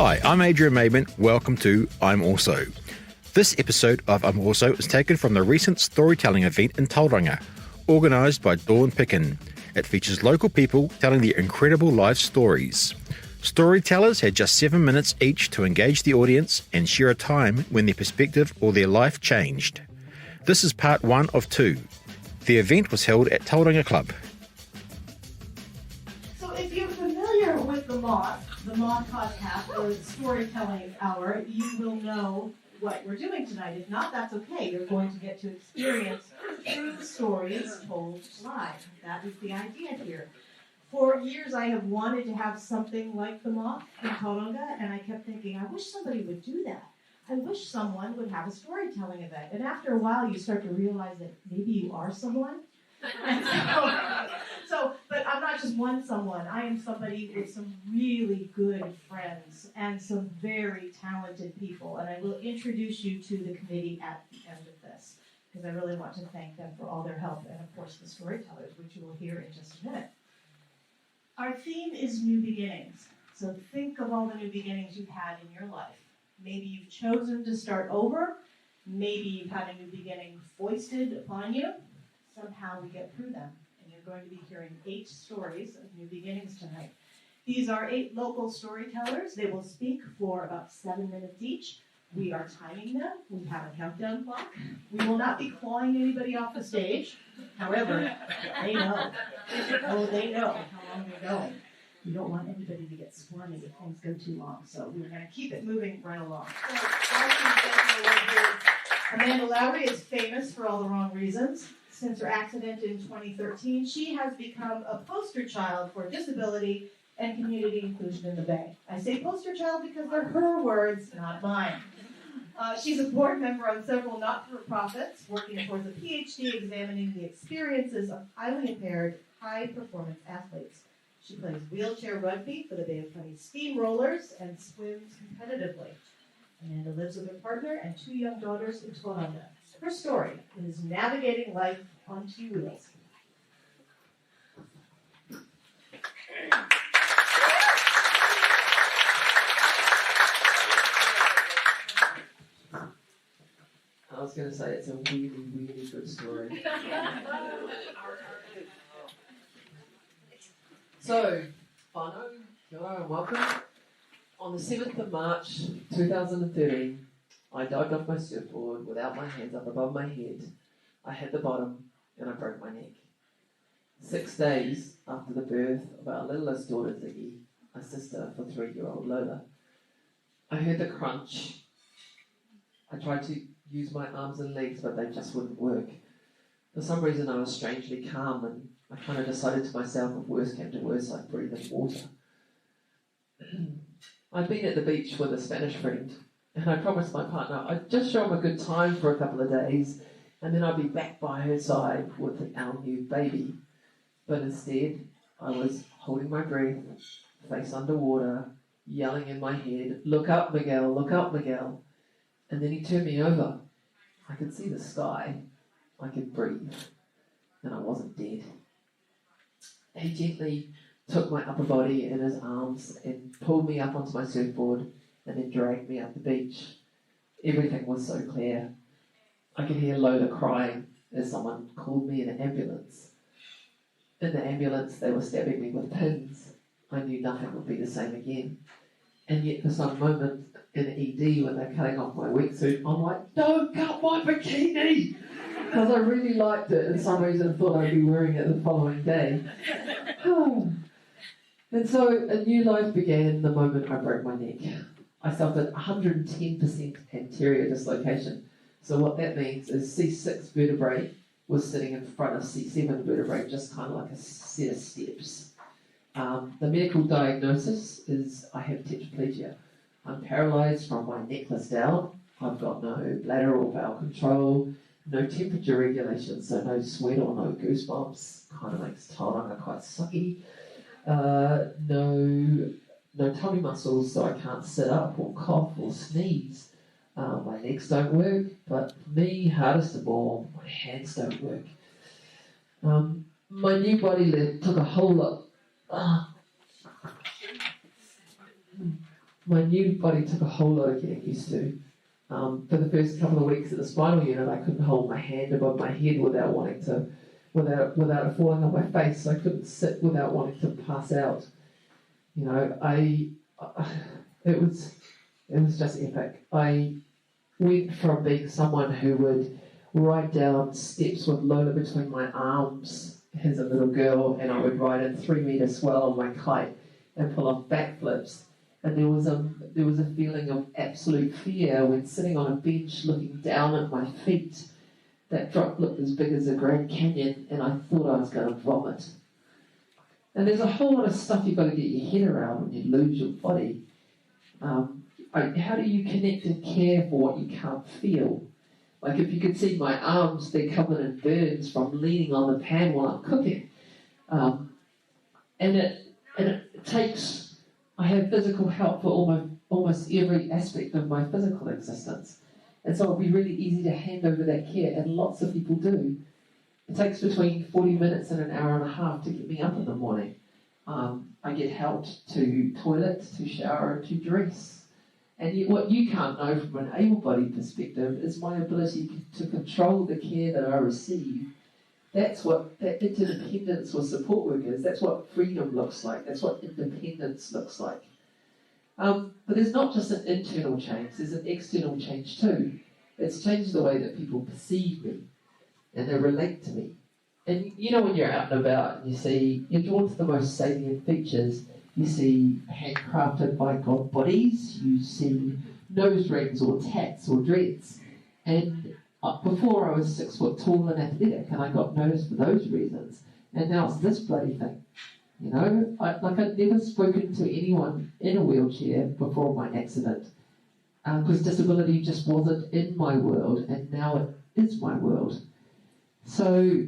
Hi, I'm Adrian Maben. Welcome to I'm Also. This episode of I'm Also is taken from the recent storytelling event in Tauranga, organised by Dawn Picken. It features local people telling their incredible life stories. Storytellers had just 7 minutes each to engage the audience and share a time when their perspective or their life changed. This is part 1 of 2. The event was held at Tauranga Club. So if you're familiar with the Moth podcast, or the storytelling hour, you will know what we're doing tonight. If not, that's okay. You're going to get to experience true stories told live. That is the idea here. For years, I have wanted to have something like the Moth in Tauranga, and I kept thinking, I wish somebody would do that. I wish someone would have a storytelling event. And after a while, you start to realize that maybe you are someone. But I'm not just one someone. I am somebody with some really good friends and some very talented people. And I will introduce you to the committee at the end of this, because I really want to thank them for all their help, and of course the storytellers, which you will hear in just a minute. Our theme is new beginnings. So think of all the new beginnings you've had in your life. Maybe you've chosen to start over. Maybe you've had a new beginning foisted upon you. Somehow we get through them. And you're going to be hearing 8 stories of new beginnings tonight. These are 8 local storytellers. They will speak for about 7 minutes each. We are timing them. We have a countdown clock. We will not be clawing anybody off the stage. However, they know. Oh, they know how long they're going. You don't want anybody to get squirmy if things go too long. So we're going to keep it moving right along. Amanda Lowry is famous for all the wrong reasons. Since her accident in 2013, she has become a poster child for disability and community inclusion in the Bay. I say poster child because they're her words, not mine. She's a board member on several not-for-profits, working towards a PhD examining the experiences of highly impaired, high-performance athletes. She plays wheelchair rugby for the Bay of Fundy Steamrollers and swims competitively. Amanda lives with her partner and 2 young daughters in Tauranga. Her story is navigating life on 2 wheels. I was going to say it's a really, really good story. So, whānau, kia ora and welcome. On the 7th of March 2013, I dived off my surfboard without my hands up above my head. I hit the bottom and I broke my neck. 6 days after the birth of our littlest daughter Ziggy, a sister for 3-year-old Lola, I heard the crunch. I tried to use my arms and legs, but they just wouldn't work. For some reason, I was strangely calm, and I kind of decided to myself, if worse came to worse, I'd breathe in water. I'd been at the beach with a Spanish friend, and I promised my partner I'd just show him a good time for a couple of days, and then I'd be back by her side with our new baby. But instead, I was holding my breath, face underwater, yelling in my head, "Look up, Miguel, look up, Miguel." And then he turned me over. I could see the sky. I could breathe. And I wasn't dead. He gently took my upper body in his arms and pulled me up onto my surfboard and then dragged me up the beach. Everything was so clear. I could hear Lola crying as someone called me an ambulance. In the ambulance, they were stabbing me with pins. I knew nothing would be the same again. And yet for some moment in ED, when they're cutting off my wetsuit, I'm like, "Don't cut my bikini!" Because I really liked it, and for some reason I thought I'd be wearing it the following day. And so a new life began the moment I broke my neck. I suffered 110% anterior dislocation. So what that means is C6 vertebrae was sitting in front of C7 vertebrae, just kind of like a set of steps. The medical diagnosis is I have tetraplegia. I'm paralysed from my necklace down. I've got no bladder or bowel control, no temperature regulation, so no sweat or no goosebumps. Kind of makes Tauranga quite sucky. No tummy muscles, so I can't sit up or cough or sneeze. My legs don't work, but for me, hardest of all, my hands don't work. My new body took a whole lot. my new body took a whole lot of getting used to. For the first couple of weeks at the spinal unit, I couldn't hold my hand above my head without it falling on my face. I couldn't sit without wanting to pass out. You know, it was just epic. I went from being someone who would ride down steps with Lola between my arms as a little girl, and I would ride a 3-metre swell on my kite and pull off backflips. And there was a feeling of absolute fear when sitting on a bench looking down at my feet. That drop looked as big as the Grand Canyon, and I thought I was going to vomit. And there's a whole lot of stuff you've got to get your head around when you lose your body. How do you connect and care for what you can't feel? Like if you could see my arms, they're covered in burns from leaning on the pan while I'm cooking. And it takes... I have physical help for almost every aspect of my physical existence. And so it'd be really easy to hand over that care, and lots of people do. It takes between 40 minutes and an hour and a half to get me up in the morning. I get helped to toilet, to shower, to dress. And yet what you can't know from an able-bodied perspective is my ability to control the care that I receive. That's what that interdependence with support workers, that's what freedom looks like, that's what independence looks like. But there's not just an internal change, there's an external change too. It's changed the way that people perceive me and they relate to me. And you know when you're out and about and you're drawn to the most salient features, you see handcrafted by God bodies, you see nose rings or tats or dreads. And before I was 6 foot tall and athletic, and I got noticed for those reasons. And now it's this bloody thing. You know, I'd never spoken to anyone in a wheelchair before my accident, because disability just wasn't in my world, and now it is my world. So,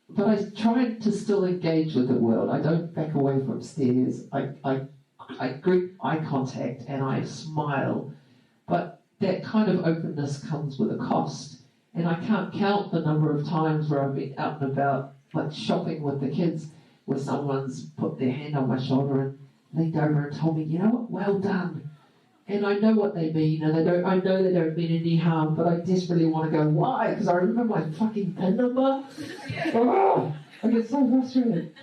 but I try to still engage with the world. I don't back away from stares. I greet eye contact and I smile, but that kind of openness comes with a cost. And I can't count the number of times where I've been out and about, like shopping with the kids, where someone's put their hand on my shoulder and leaned over and told me, you know what, well done. And I know what they mean, and I know they don't mean any harm, but I desperately want to go, why? Because I remember my fucking PIN number. Oh, I get so frustrated.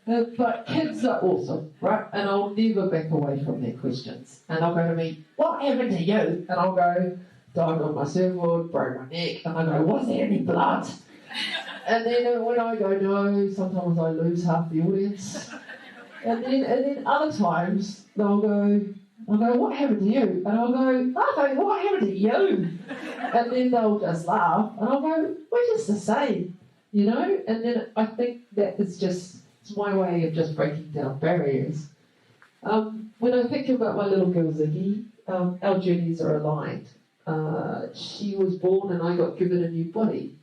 But kids are awesome, right? And I'll never back away from their questions. And they'll go to me, what happened to you? And I'll go, died on my surfboard, broke my neck, and I go, was there any blood? And then when I go no, sometimes I lose half the audience. And then other times I'll go, what happened to you? And I'll go, nothing, what happened to you? And then they'll just laugh, and I'll go, we're just the same, you know? And then I think that it's my way of just breaking down barriers. When I think about my little girl Ziggy, our journeys are aligned. She was born and I got given a new body.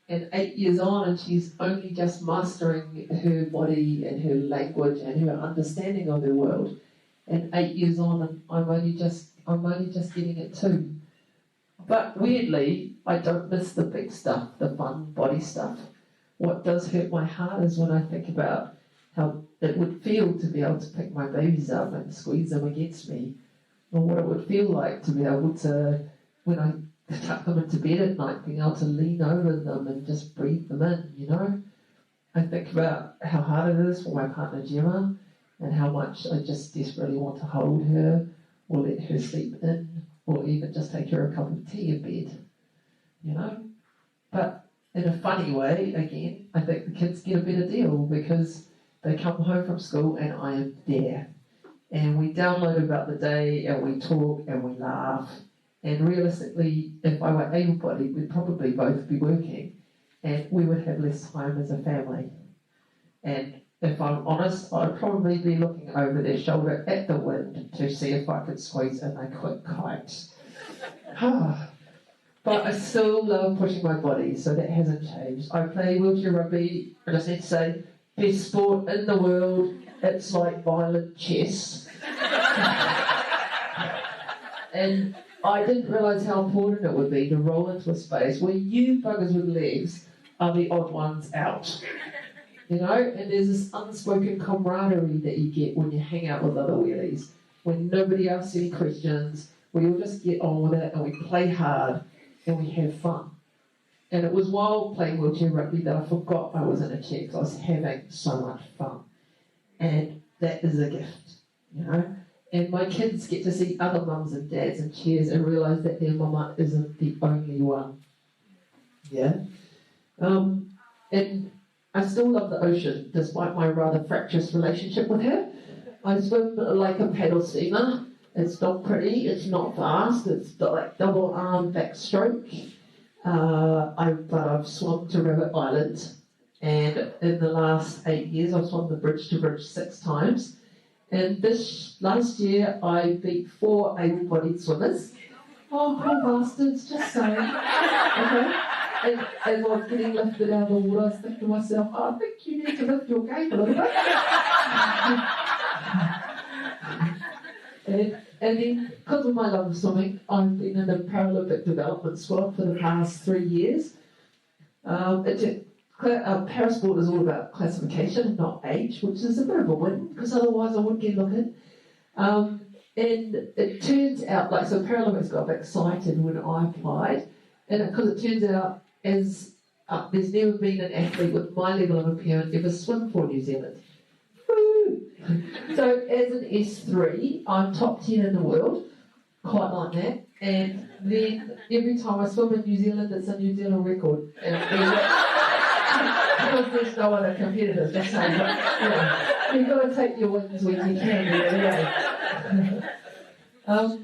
And 8 years on, and she's only just mastering her body and her language and her understanding of the world. And 8 years on, and I'm only just getting it too. But weirdly, I don't miss the big stuff, the fun body stuff. What does hurt my heart is when I think about how it would feel to be able to pick my babies up and squeeze them against me, or what it would feel like to be able to, when I tuck them into bed at night, being able to lean over them and just breathe them in, you know? I think about how hard it is for my partner Gemma, and how much I just desperately want to hold her, or let her sleep in, or even just take her a cup of tea in bed, you know? But in a funny way, again, I think the kids get a better deal because they come home from school and I am there. And we download about the day and we talk and we laugh. And realistically, if I were able-bodied, we'd probably both be working and we would have less time as a family. And if I'm honest, I'd probably be looking over their shoulder at the wind to see if I could squeeze in a quick kite. But I still love pushing my body, so that hasn't changed. I play wheelchair rugby, I just need to say, best sport in the world. It's like violent chess. And I didn't realise how important it would be to roll into a space where you buggers with legs are the odd ones out. You know, and there's this unspoken camaraderie that you get when you hang out with other wheelies. when nobody asks any questions. We all just get on with it and we play hard and we have fun. And it was while playing wheelchair rugby that I forgot I was in a chair because I was having so much fun. And that is a gift, you know. And my kids get to see other mums and dads in chairs and realise that their mama isn't the only one. Yeah. And I still love the ocean, despite my rather fractious relationship with her. I swim like a paddle steamer. It's not pretty, it's not fast, it's like double arm backstroke. But I've swum to Rabbit Island, and in the last 8 years I've swum the bridge to bridge 6 times. And this last year I beat 4 able-bodied swimmers. Oh, poor bastards, just saying. Okay. And as I was getting lifted out of the water, I was thinking to myself, I think you need to lift your game a little bit. And then, because of my love of swimming, I've been in the Paralympic development squad for the past 3 years. Parasport is all about classification, not age, which is a bit of a win, because otherwise I wouldn't get looking. And it turns out, so Paralympics got a bit excited when I applied, and because it turns out there's never been an athlete with my level of impairment ever swim for New Zealand. So as an S3, I'm top 10 in the world, quite like that. And then every time I swim in New Zealand, it's a New Zealand record. Because there's no other competitors, just saying. But, you've got to take your wins when you can. But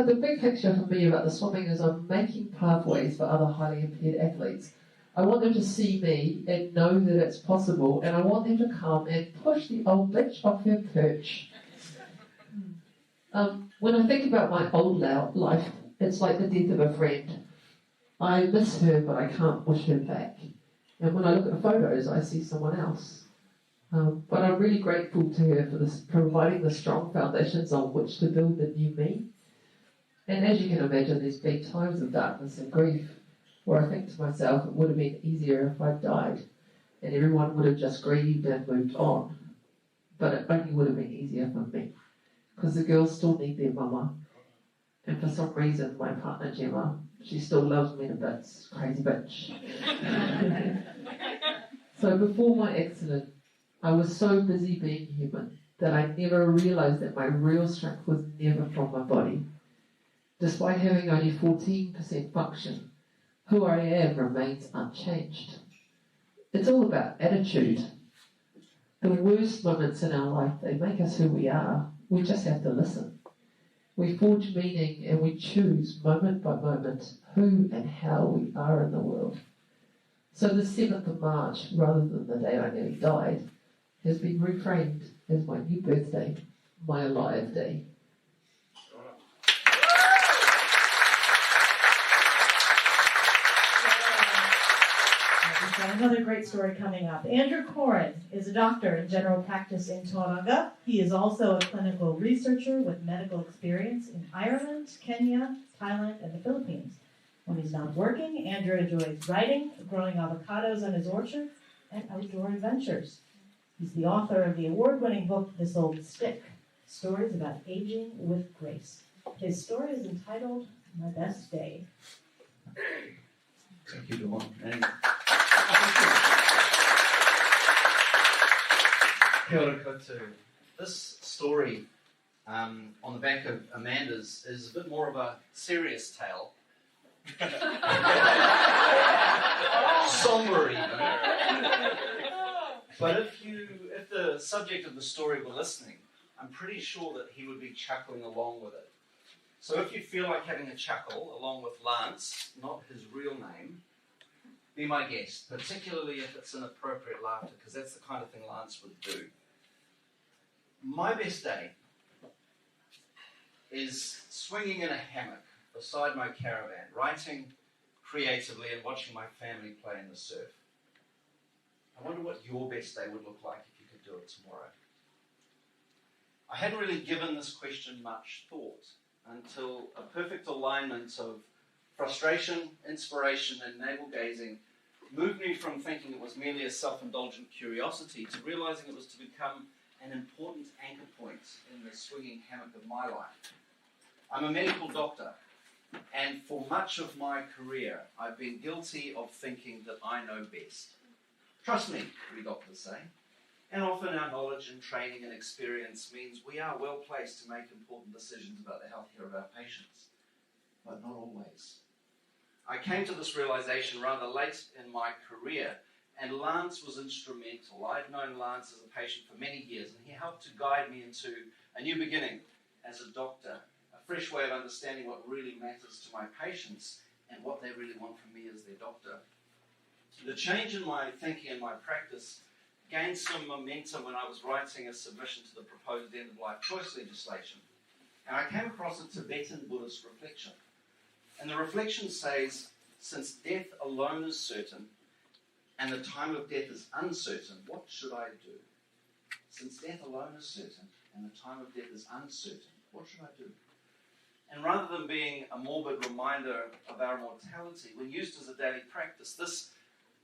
the big picture for me about the swimming is I'm making pathways for other highly impaired athletes. I want them to see me and know that it's possible, and I want them to come and push the old bitch off her perch. When I think about my old life, it's like the death of a friend. I miss her, but I can't wish her back. And when I look at the photos, I see someone else. But I'm really grateful to her for providing the strong foundations on which to build the new me. And as you can imagine, there's been times of darkness and grief where I think to myself, it would have been easier if I'd died and everyone would have just grieved and moved on. But it only would have been easier for me, because the girls still need their mama. And for some reason, my partner Gemma, she still loves me to bits, crazy bitch. So before my accident, I was so busy being human that I never realised that my real strength was never from my body. Despite having only 14% function, who I am remains unchanged. It's all about attitude. The worst moments in our life, they make us who we are. We just have to listen. We forge meaning and we choose moment by moment who and how we are in the world. So the 7th of March, rather than the day I nearly died, has been reframed as my new birthday, my alive day. We've got another great story coming up. Andrew Corin is a doctor in general practice in Tauranga. He is also a clinical researcher with medical experience in Ireland, Kenya, Thailand, and the Philippines. When he's not working, Andrew enjoys writing, growing avocados in his orchard, and outdoor adventures. He's the author of the award-winning book, This Old Stick, Stories About Aging with Grace. His story is entitled, My Best Day. Thank you, Dawn. Kia ora koutou. This story on the back of Amanda's is a bit more of a serious tale. Somber even. But if the subject of the story were listening, I'm pretty sure that he would be chuckling along with it. So if you feel like having a chuckle along with Lance, not his real name, be my guest, particularly if it's inappropriate laughter, because that's the kind of thing Lance would do. My best day is swinging in a hammock beside my caravan, writing creatively and watching my family play in the surf. I wonder what your best day would look like if you could do it tomorrow. I hadn't really given this question much thought until a perfect alignment of frustration, inspiration, and navel-gazing moved me from thinking it was merely a self-indulgent curiosity to realizing it was to become an important anchor point in the swinging hammock of my life. I'm a medical doctor, and for much of my career, I've been guilty of thinking that I know best. Trust me, we doctors say. And often our knowledge and training and experience means we are well placed to make important decisions about the healthcare of our patients. But not always. I came to this realization rather late in my career, and Lance was instrumental. I'd known Lance as a patient for many years, and he helped to guide me into a new beginning as a doctor, a fresh way of understanding what really matters to my patients and what they really want from me as their doctor. The change in my thinking and my practice gained some momentum when I was writing a submission to the proposed end-of-life choice legislation. And I came across a Tibetan Buddhist reflection. And the reflection says, since death alone is certain, and the time of death is uncertain, what should I do? Since death alone is certain, and the time of death is uncertain, what should I do? And rather than being a morbid reminder of our mortality, when used as a daily practice, this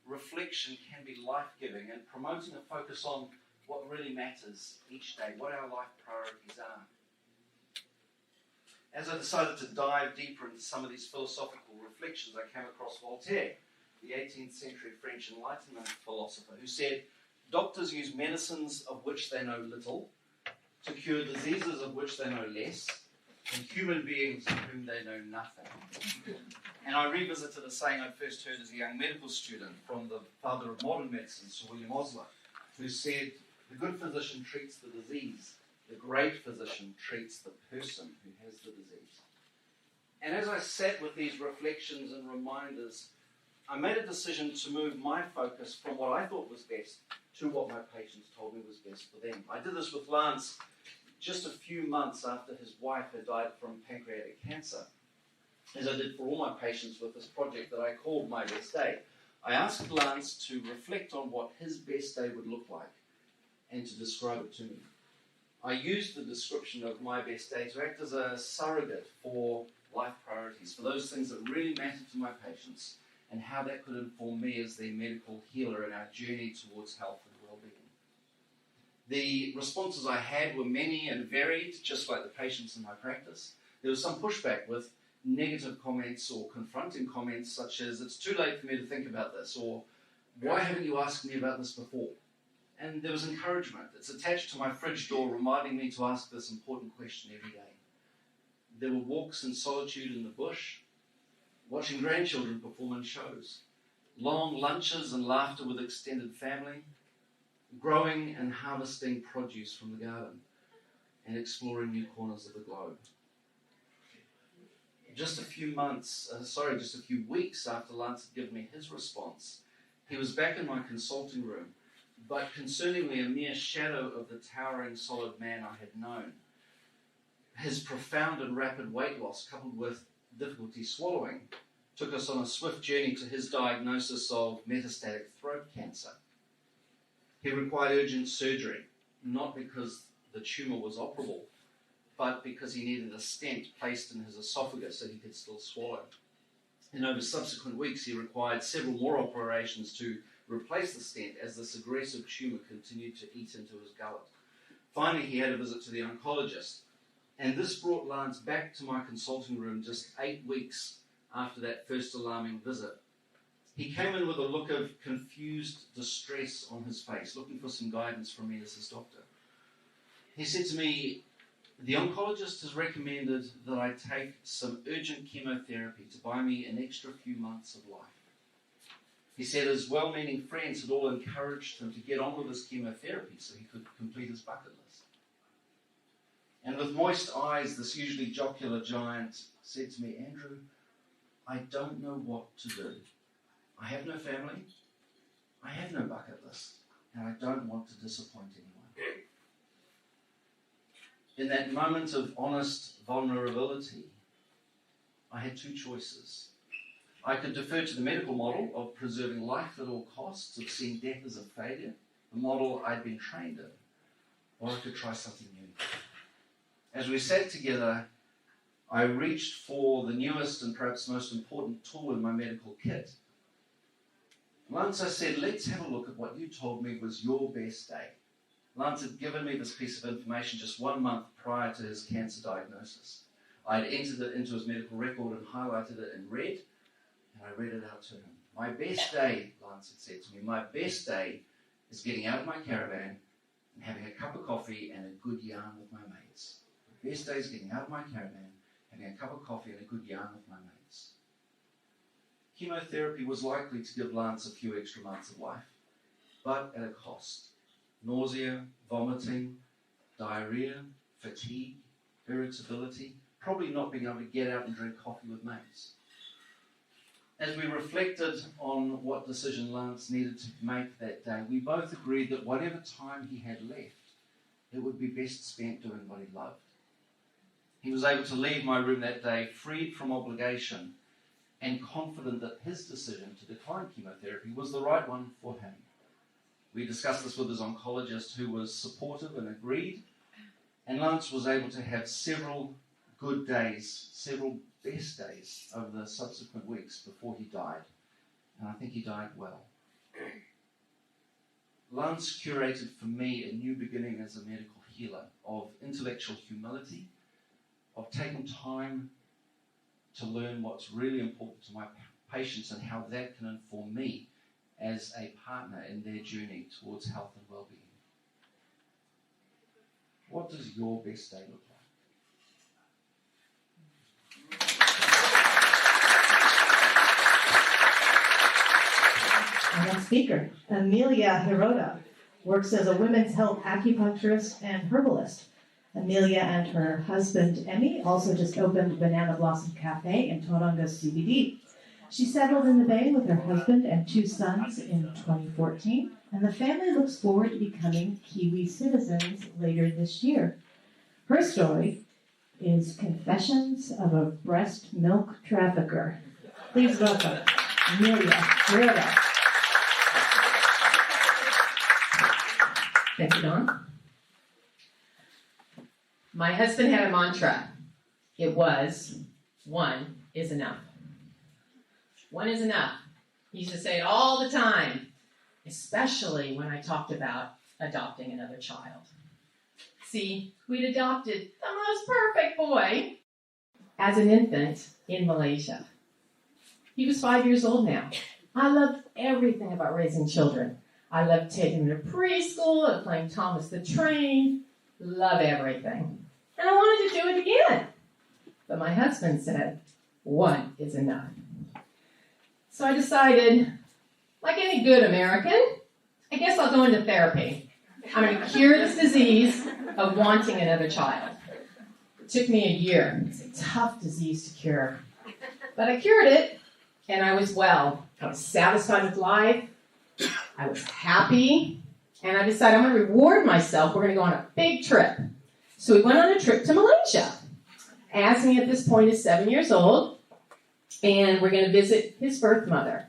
reflection can be life-giving and promoting a focus on what really matters each day, what our life priorities are. As I decided to dive deeper into some of these philosophical reflections, I came across Voltaire, the 18th century French Enlightenment philosopher, who said, doctors use medicines of which they know little to cure diseases of which they know less, and human beings of whom they know nothing. And I revisited a saying I first heard as a young medical student from the father of modern medicine, Sir William Osler, who said, the good physician treats the disease, the great physician treats the person who has the disease. And as I sat with these reflections and reminders, I made a decision to move my focus from what I thought was best to what my patients told me was best for them. I did this with Lance just a few months after his wife had died from pancreatic cancer, as I did for all my patients with this project that I called My Best Day. I asked Lance to reflect on what his best day would look like and to describe it to me. I used the description of my best day to act as a surrogate for life priorities, for those things that really matter to my patients, and how that could inform me as their medical healer in our journey towards health and well-being. The responses I had were many and varied, just like the patients in my practice. There was some pushback with negative comments or confronting comments such as, it's too late for me to think about this, or why haven't you asked me about this before? And there was encouragement. It's attached to my fridge door, reminding me to ask this important question every day. There were walks in solitude in the bush, watching grandchildren perform in shows, long lunches and laughter with extended family, growing and harvesting produce from the garden, and exploring new corners of the globe. Just a few weeks after Lance had given me his response, he was back in my consulting room, but concerningly a mere shadow of the towering solid man I had known. His profound and rapid weight loss, coupled with difficulty swallowing, took us on a swift journey to his diagnosis of metastatic throat cancer. He required urgent surgery, not because the tumour was operable, but because he needed a stent placed in his esophagus so he could still swallow. And over subsequent weeks, he required several more operations to replace the stent as this aggressive tumour continued to eat into his gullet. Finally, he had a visit to the oncologist, and this brought Lance back to my consulting room just 8 weeks after that first alarming visit. He came in with a look of confused distress on his face, looking for some guidance from me as his doctor. He said to me, the oncologist has recommended that I take some urgent chemotherapy to buy me an extra few months of life. He said his well-meaning friends had all encouraged him to get on with his chemotherapy so he could complete his bucket list. And with moist eyes, this usually jocular giant said to me, Andrew, I don't know what to do. I have no family, I have no bucket list, and I don't want to disappoint anyone. In that moment of honest vulnerability, I had two choices. I could defer to the medical model of preserving life at all costs, of seeing death as a failure, the model I'd been trained in, or I could try something new. As we sat together, I reached for the newest and perhaps most important tool in my medical kit. Once I said, let's have a look at what you told me was your best day. Lance had given me this piece of information just 1 month prior to his cancer diagnosis. I had entered it into his medical record and highlighted it in red, and I read it out to him. My best day, Lance had said to me, my best day is getting out of my caravan and having a cup of coffee and a good yarn with my mates. My best day is getting out of my caravan, having a cup of coffee and a good yarn with my mates. Chemotherapy was likely to give Lance a few extra months of life, but at a cost. Nausea, vomiting, diarrhea, fatigue, irritability, probably not being able to get out and drink coffee with mates. As we reflected on what decision Lance needed to make that day, we both agreed that whatever time he had left, it would be best spent doing what he loved. He was able to leave my room that day freed from obligation and confident that his decision to decline chemotherapy was the right one for him. We discussed this with his oncologist, who was supportive and agreed, and Lance was able to have several good days, several best days over the subsequent weeks before he died, and I think he died well. Lance curated for me a new beginning as a medical healer of intellectual humility, of taking time to learn what's really important to my patients and how that can inform me as a partner in their journey towards health and well-being. What does your best day look like? Our next speaker, Amelia Hirota, works as a women's health acupuncturist and herbalist. Amelia and her husband, Emmy, also just opened Banana Blossom Cafe in Tauranga CBD. She settled in the Bay with her husband and 2 sons in 2014, and the family looks forward to becoming Kiwi citizens later this year. Her story is Confessions of a Breast Milk Trafficker. Please welcome Amelia Hirota. Thank you, Dawn. My husband had a mantra. It was, 1 is enough. 1 is enough. He used to say it all the time, especially when I talked about adopting another child. See, we'd adopted the most perfect boy as an infant in Malaysia. He was 5 years old now. I loved everything about raising children. I loved taking him to preschool and playing Thomas the Train. Love everything. And I wanted to do it again. But my husband said, 1 is enough. So I decided, like any good American, I guess I'll go into therapy. I'm going to cure this disease of wanting another child. It took me a year. It's a tough disease to cure. But I cured it, and I was well. I was satisfied with life. I was happy. And I decided I'm going to reward myself. We're going to go on a big trip. So we went on a trip to Malaysia. Asmi at this point is 7 years old. And we're going to visit his birth mother.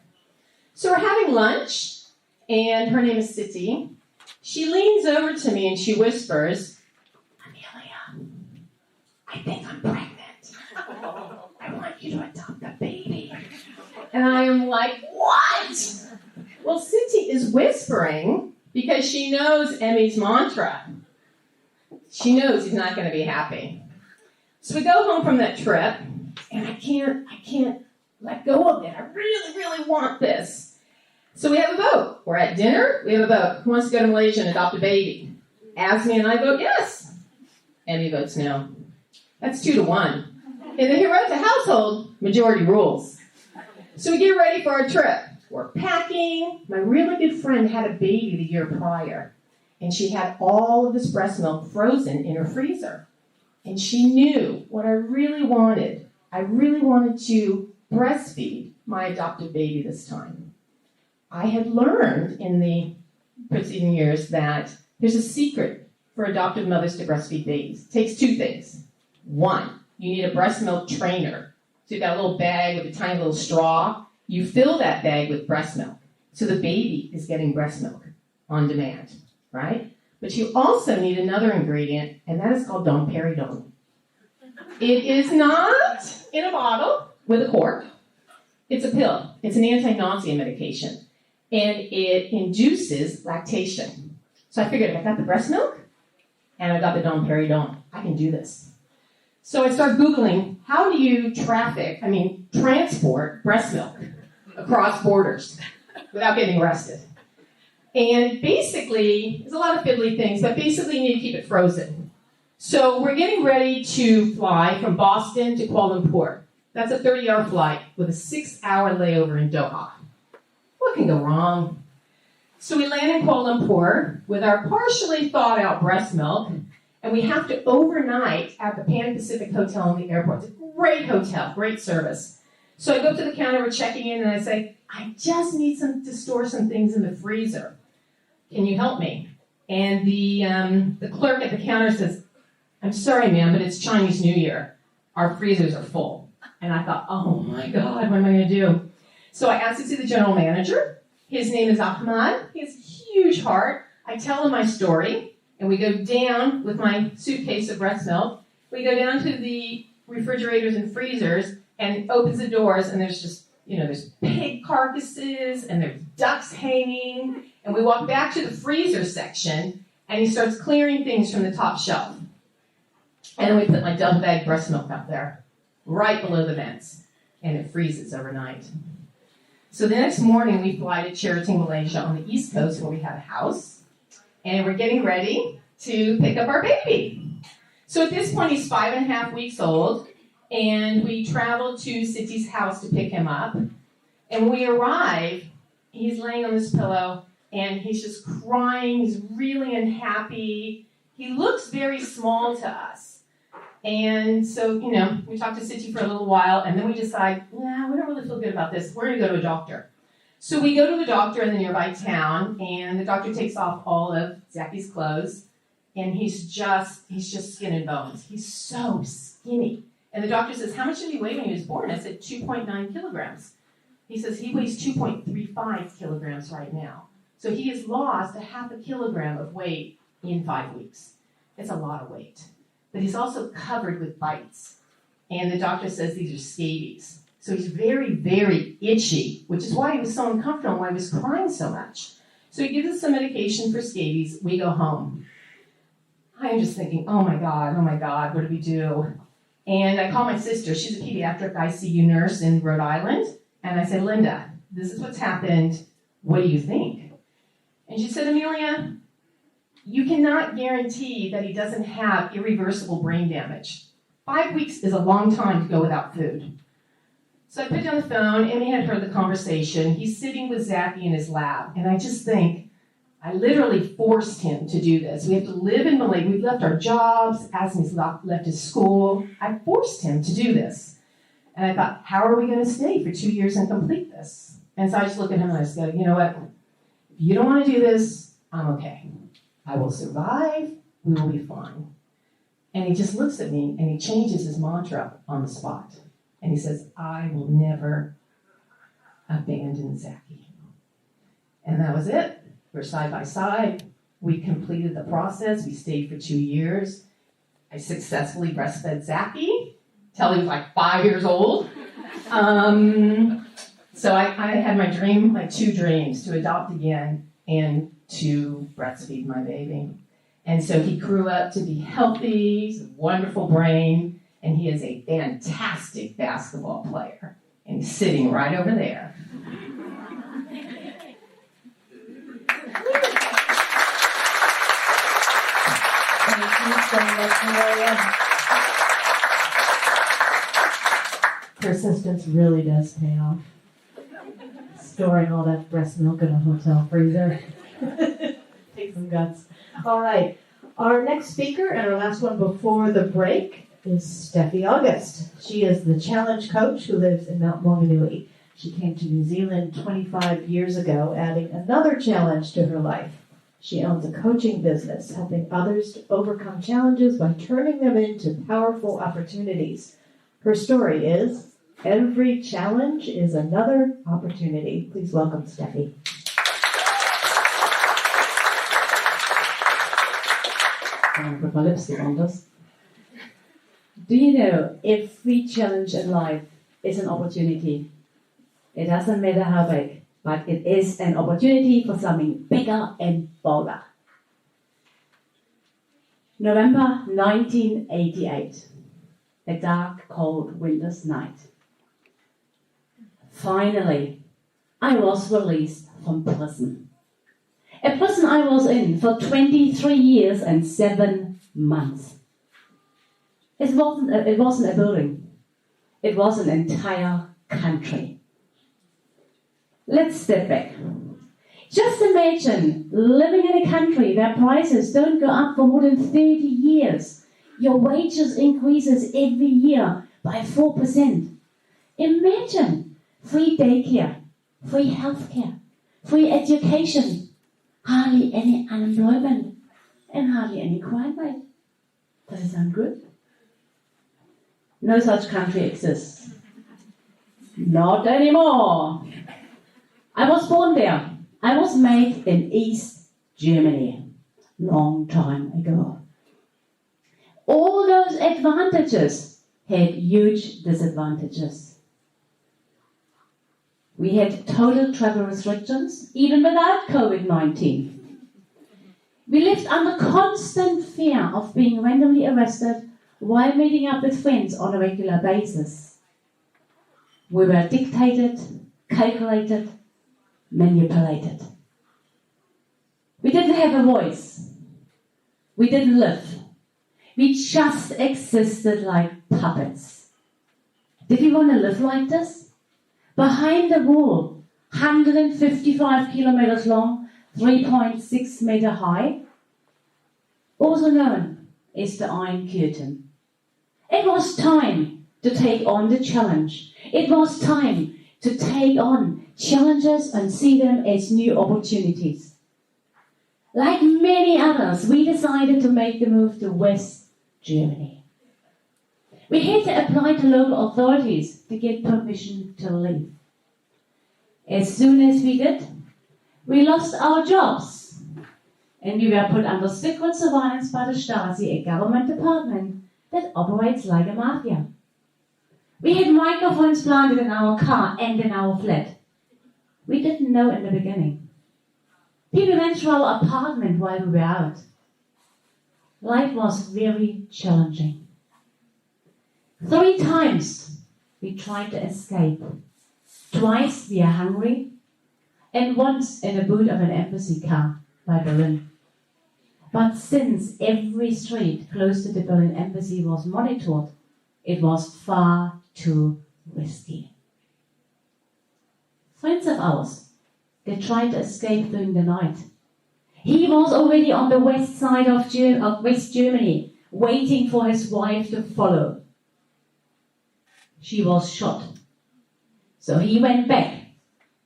So we're having lunch, and her name is Siti. She leans over to me and she whispers, Amelia, I think I'm pregnant. I want you to adopt a baby. And I am like, what? Well, Siti is whispering because she knows Emmy's mantra. She knows he's not going to be happy. So we go home from that trip, and I can't let go of it. I really, really want this. So we have a vote. We're at dinner. We have a vote. Who wants to go to Malaysia and adopt a baby? Asmi and I vote yes. Emmy votes no. That's 2-1. In the Hirota household, majority rules. So we get ready for our trip. We're packing. My really good friend had a baby the year prior, and she had all of this breast milk frozen in her freezer. And she knew what I really wanted. I really wanted to breastfeed my adopted baby this time. I had learned in the preceding years that there's a secret for adoptive mothers to breastfeed babies. It takes 2 things. 1, you need a breast milk trainer. So you've got a little bag with a tiny little straw. You fill that bag with breast milk. So the baby is getting breast milk on demand, right? But you also need another ingredient, and that is called Dawn Picken. It is not in a bottle with a cork. It's a pill. It's an anti-nausea medication, and it induces lactation. So I figured I got the breast milk and I got the Dawn Picken. I can do this. So I started Googling, how do you transport breast milk across borders without getting arrested? And basically, there's a lot of fiddly things, but basically you need to keep it frozen. So we're getting ready to fly from Boston to Kuala Lumpur. That's a 30-hour flight with a 6-hour layover in Doha. What can go wrong? So we land in Kuala Lumpur with our partially thawed out breast milk, and we have to overnight at the Pan Pacific Hotel in the airport. It's a great hotel, great service. So I go up to the counter, we're checking in, and I say, I just need to store some things in the freezer. Can you help me? And the clerk at the counter says, I'm sorry, ma'am, but it's Chinese New Year. Our freezers are full. And I thought, oh my God, what am I going to do? So I asked to see the general manager. His name is Ahmad. He has a huge heart. I tell him my story, and we go down with my suitcase of breast milk. We go down to the refrigerators and freezers, and opens the doors, and there's just, there's pig carcasses, and there's ducks hanging. And we walk back to the freezer section, and he starts clearing things from the top shelf. And we put my double bag breast milk up there, right below the vents, and it freezes overnight. So the next morning, we fly to Cherating, Malaysia on the East Coast, where we have a house, and we're getting ready to pick up our baby. So at this point, he's 5.5 weeks old, and we travel to Siti's house to pick him up. And when we arrive, he's laying on this pillow, and he's just crying. He's really unhappy. He looks very small to us. And so, we talk to Siti for a little while, and then we decide, we don't really feel good about this. We're going to go to a doctor. So we go to the doctor in the nearby town, and the doctor takes off all of Zacky's clothes, and he's just skin and bones. He's so skinny. And the doctor says, how much did he weigh when he was born? I said, 2.9 kilograms. He says, he weighs 2.35 kilograms right now. So he has lost 0.5 kilogram of weight in 5 weeks. It's a lot of weight. But he's also covered with bites. And the doctor says these are scabies. So he's very, very itchy, which is why he was so uncomfortable and why he was crying so much. So he gives us some medication for scabies. We go home. I'm just thinking, oh my God, what do we do? And I call my sister. She's a pediatric ICU nurse in Rhode Island. And I said, Linda, this is what's happened. What do you think? And she said, Amelia, you cannot guarantee that he doesn't have irreversible brain damage. 5 weeks is a long time to go without food. So I put down the phone. Emmy had heard the conversation. He's sitting with Zachy in his lap. And I just think, I literally forced him to do this. We have to live in Malaysia. We've left our jobs. Asmi's left his school. I forced him to do this. And I thought, how are we going to stay for 2 years and complete this? And so I just look at him and I just go, you know what? If you don't want to do this, I'm okay. I will survive. We will be fine. And he just looks at me and he changes his mantra on the spot. And he says, I will never abandon Zachy. And that was it. We're side by side. We completed the process. We stayed for 2 years. I successfully breastfed Zachy till he was like 5 years old. So I had my dream, my 2 dreams, to adopt again and to breastfeed my baby. And so he grew up to be healthy, he's a wonderful brain, and he is a fantastic basketball player. And he's sitting right over there. Thank you so much, Amelia. Persistence really does pay off. Storing all that breast milk in a hotel freezer. Take some guts. All right. Our next speaker and our last one before the break is Steffi August. She is the challenge coach who lives in Mount Maunganui. She came to New Zealand 25 years ago, adding another challenge to her life. She owns a coaching business, helping others to overcome challenges by turning them into powerful opportunities. Her story is, every challenge is another opportunity. Please welcome Steffi. I'm put my lipstick on this. Do you know, every challenge in life is an opportunity. It doesn't matter how big, but it is an opportunity for something bigger and bolder. November 1988. A dark, cold winter's night. Finally, I was released from prison. A prison I was in for 23 years and 7 months. It wasn't a building. It was an entire country. Let's step back. Just imagine living in a country where prices don't go up for more than 30 years. Your wages increases every year by 4%. Imagine free daycare, free healthcare, free education, hardly any unemployment, and hardly any crime rate. Does it sound good? No such country exists. Not anymore. I was born there. I was made in East Germany. Long time ago. All those advantages had huge disadvantages. We had total travel restrictions, even without COVID-19. We lived under constant fear of being randomly arrested while meeting up with friends on a regular basis. We were dictated, calculated, manipulated. We didn't have a voice. We didn't live. We just existed like puppets. Did we want to live like this? Behind the wall, 155 kilometers long, 3.6 meter high, also known as the Iron Curtain. It was time to take on the challenge. It was time to take on challenges and see them as new opportunities. Like many others, we decided to make the move to West Germany. We had to apply to local authorities to get permission to leave. As soon as we did, we lost our jobs and we were put under secret surveillance by the Stasi, a government department that operates like a mafia. We had microphones planted in our car and in our flat. We didn't know in the beginning. People went through our apartment while we were out. Life was very challenging. 3 times we tried to escape. Twice via Hungary, and once in the boot of an embassy car by Berlin. But since every street close to the Berlin embassy was monitored, it was far too risky. Friends of ours, they tried to escape during the night. He was already on the west side of West Germany, waiting for his wife to follow. She was shot. So he went back,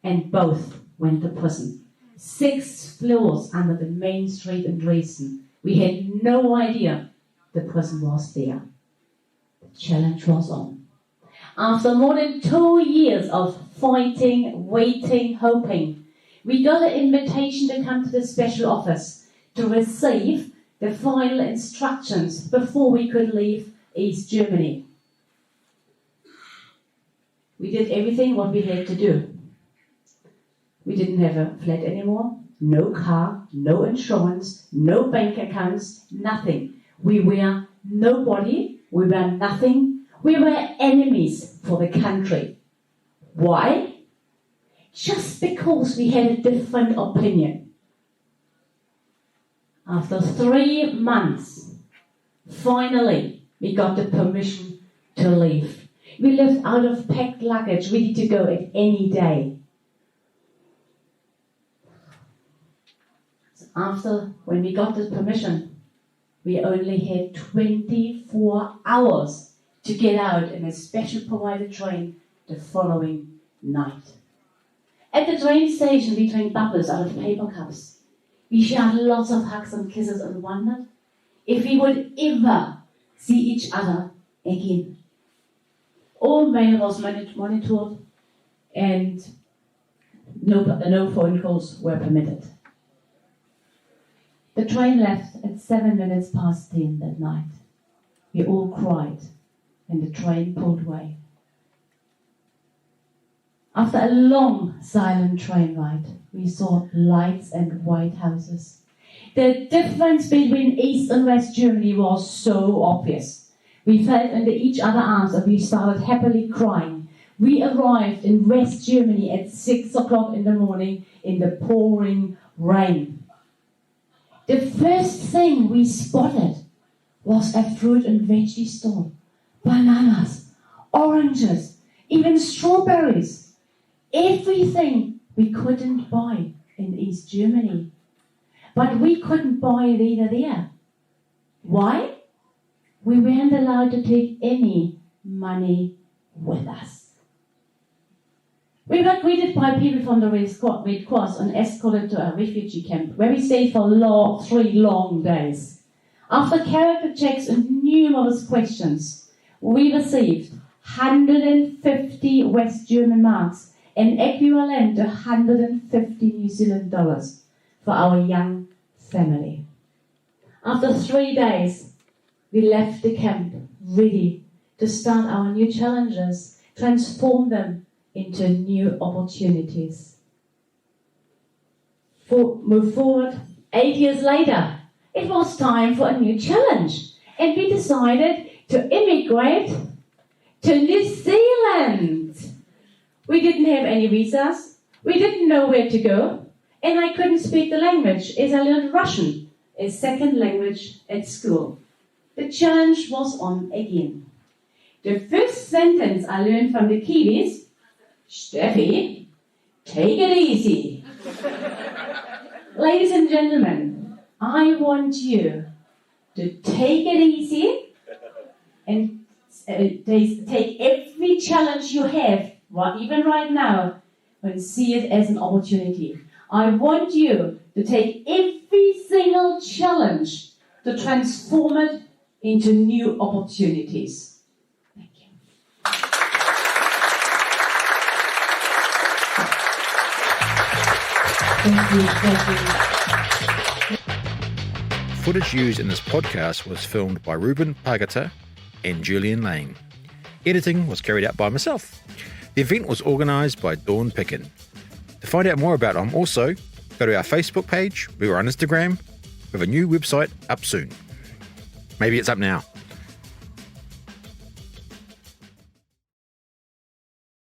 and both went to prison. 6 floors under the main street in Dresden. We had no idea the prison was there. The challenge was on. After more than 2 years of fighting, waiting, hoping, we got an invitation to come to the special office to receive the final instructions before we could leave East Germany. We did everything what we had to do. We didn't have a flat anymore, no car, no insurance, no bank accounts, nothing. We were nobody, we were nothing, we were enemies for the country. Why? Just because we had a different opinion. After 3 months, finally, we got the permission to leave. We lived out of packed luggage, ready to go at any day. So when we got the permission, we only had 24 hours to get out in a special provided train the following night. At the train station, we drank bubbles out of paper cups. We shared lots of hugs and kisses and wondered if we would ever see each other again. All mail was monitored and no phone calls were permitted. The train left at 7 minutes past 10 that night. We all cried and the train pulled away. After a long, silent train ride, we saw lights and white houses. The difference between East and West Germany was so obvious. We fell into each other's arms and we started happily crying. We arrived in West Germany at 6 o'clock in the morning in the pouring rain. The first thing we spotted was a fruit and veggie store. Bananas, oranges, even strawberries. Everything we couldn't buy in East Germany. But we couldn't buy it either there. Why? We weren't allowed to take any money with us. We were greeted by people from the Red Cross and escorted to a refugee camp where we stayed for 3 long days. After character checks and numerous questions, we received 150 West German marks, an equivalent to 150 New Zealand dollars for our young family. After 3 days, we left the camp ready to start our new challenges, transform them into new opportunities. Move forward, 8 years later, it was time for a new challenge, and we decided to immigrate to New Zealand. We didn't have any visas, we didn't know where to go, and I couldn't speak the language as I learned Russian, a second language at school. The challenge was on again. The first sentence I learned from the Kiwis, Steffi, take it easy. Ladies and gentlemen, I want you to take it easy and take every challenge you have, even right now, and see it as an opportunity. I want you to take every single challenge to transform it into new opportunities. Thank you. Footage used in this podcast was filmed by Ruben, Pargeter and Julian Lane. Editing was carried out by myself. The event was organised by Dawn Picken. To find out more about I'm Also, go to our Facebook page. We're on Instagram. We have a new website up soon. Maybe it's up now.